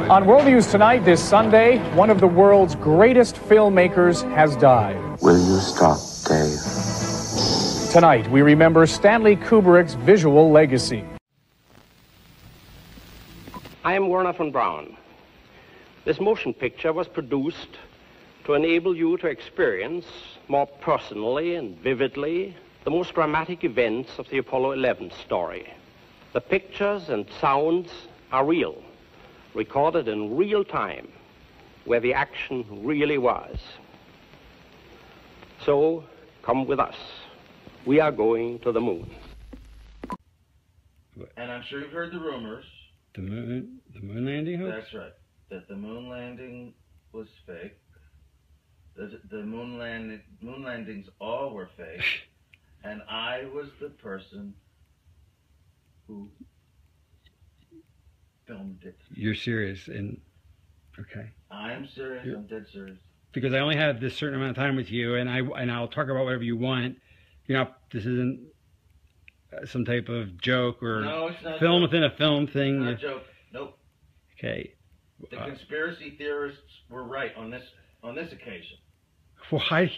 On World News Tonight this Sunday, one of the world's greatest filmmakers has died. Will you stop, Dave? Tonight, we remember Stanley Kubrick's visual legacy. I am Werner von Braun. This motion picture was produced to enable you to experience more personally and vividly the most dramatic events of the Apollo 11 story. The pictures and sounds are real, recorded in real time, where the action really was. So, come with us. We are going to the moon. And I'm sure you've heard the rumors. The moon landing hoax? That's right. That the moon landing was fake. The moon landings all were fake. And I was the person who filmed it. You're serious, and okay. I'm serious. I'm dead serious. Because I only have this certain amount of time with you, and I'll talk about whatever you want. You know, this isn't some type of joke or no, it's not film within a film thing. Not a joke. Nope. Okay. The conspiracy theorists were right on this occasion. Why?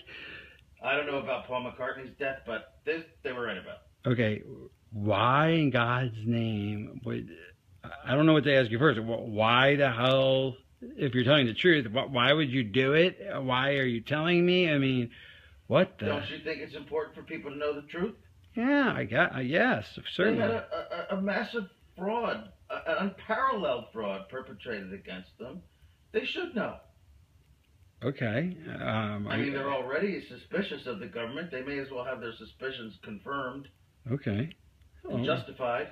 I don't know about Paul McCartney's death, but this they were right about. Okay. Why in God's name would... I don't know what to ask you first. Why the hell, if you're telling the truth, why would you do it? Why are you telling me? I mean, what the... Don't you think it's important for people to know the truth? Yeah, yes, certainly. They had a massive fraud, an unparalleled fraud perpetrated against them. They should know. Okay. I mean, they're already suspicious of the government. They may as well have their suspicions confirmed. Okay. And justified.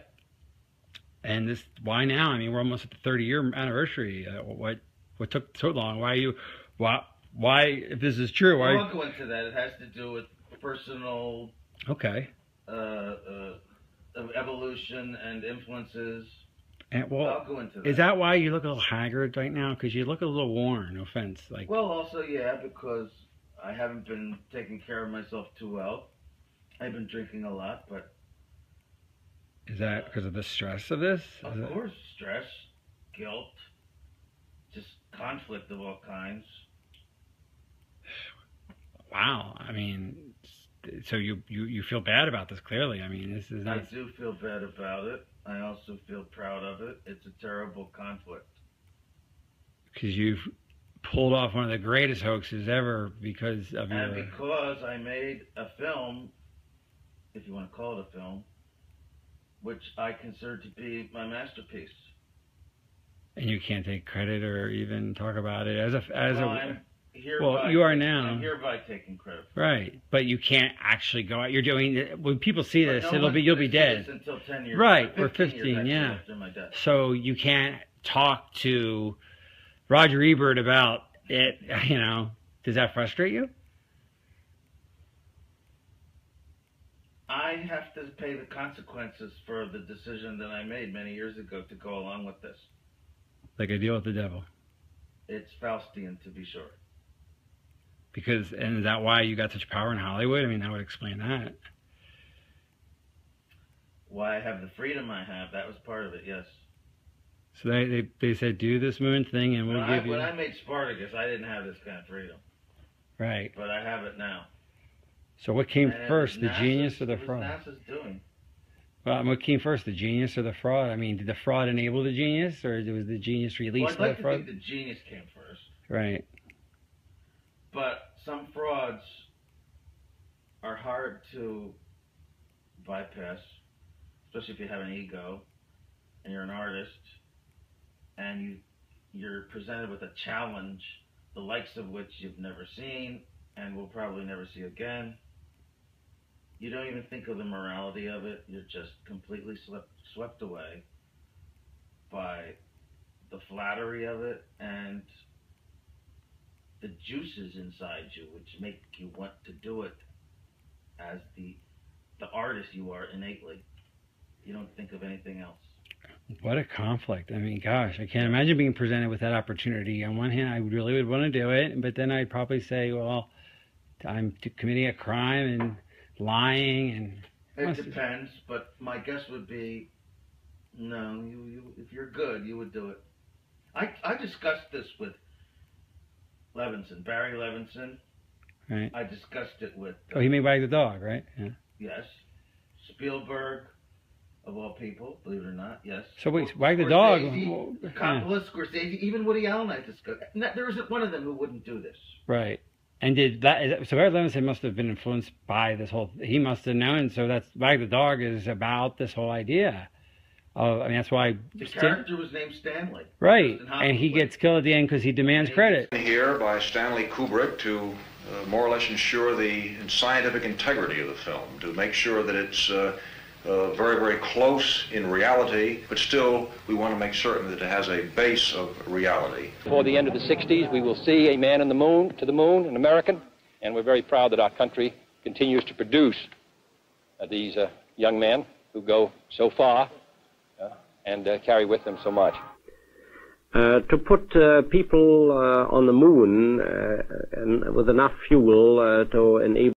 And this, why now? I mean, we're almost at the 30-year anniversary. What took so long? Why, if this is true, why? I won't go into that. It has to do with personal... Okay. Evolution and influences. And, well, I'll go into that. Is that why you look a little haggard right now? Because you look a little worn, no offense. Like, well, also, yeah, because I haven't been taking care of myself too well. I've been drinking a lot, but... Is that because of the stress of this? Of course, stress, guilt, just conflict of all kinds. Wow, I mean, so you feel bad about this, clearly. I mean, this is not... I do feel bad about it. I also feel proud of it. It's a terrible conflict. Because you've pulled off one of the greatest hoaxes ever because of your... And because I made a film, if you want to call it a film, which I consider to be my masterpiece. And you can't take credit or even talk about it as I'm you are now. I'm hereby taking credit. Right, but you can't actually go out. You're doing when people see this, you'll be dead. Until 10 years. Right, or 15, yeah. After my death. So you can't talk to Roger Ebert about it. You know, does that frustrate you? I have to pay the consequences for the decision that I made many years ago to go along with this. Like a deal with the devil. It's Faustian, to be sure. Because, and is that why you got such power in Hollywood? I mean, that would explain that. Why I have the freedom I have, that was part of it, yes. So they said, do this moon thing and we'll give you... When I made Spartacus, I didn't have this kind of freedom. Right. But I have it now. So what came first, the genius or the fraud? What was NASA's doing? Well, what came first, the genius or the fraud? I mean, did the fraud enable the genius, or was the genius released Well, I'd like the fraud? to think the genius came first. Right. But some frauds are hard to bypass, especially if you have an ego and you're an artist and you're presented with a challenge, the likes of which you've never seen and will probably never see again. You don't even think of the morality of it. You're just completely swept away by the flattery of it and the juices inside you, which make you want to do it as the artist you are innately. You don't think of anything else. What a conflict. I mean, gosh, I can't imagine being presented with that opportunity. On one hand, I really would want to do it, but then I'd probably say, well, I'm committing a crime and lying and... It depends, but my guess would be, no, if you're good, you would do it. I discussed this with Levinson, Barry Levinson. Right. I discussed it with... Oh, he made Wag the Dog, right? Yeah. Yes. Spielberg, of all people, believe it or not, yes. So wait, Wag the Dog... Coppola, Scorsese, even Woody Allen I discussed. There isn't one of them who wouldn't do this. Right. And did that... So Barry Levinson must have been influenced by this whole... He must have known, so that's... Wag the Dog is about this whole idea. I mean, that's why... The character was named Stanley. Right. And he gets killed at the end because he demands credit. Here by Stanley Kubrick to more or less ensure the scientific integrity of the film, to make sure that it's very, very close in reality, but still we want to make certain that it has a base of reality. Before the end of the 60s, we will see a man in the moon, to the moon, an American, and we're very proud that our country continues to produce these young men who go so far and carry with them so much. To put people on the moon and with enough fuel to enable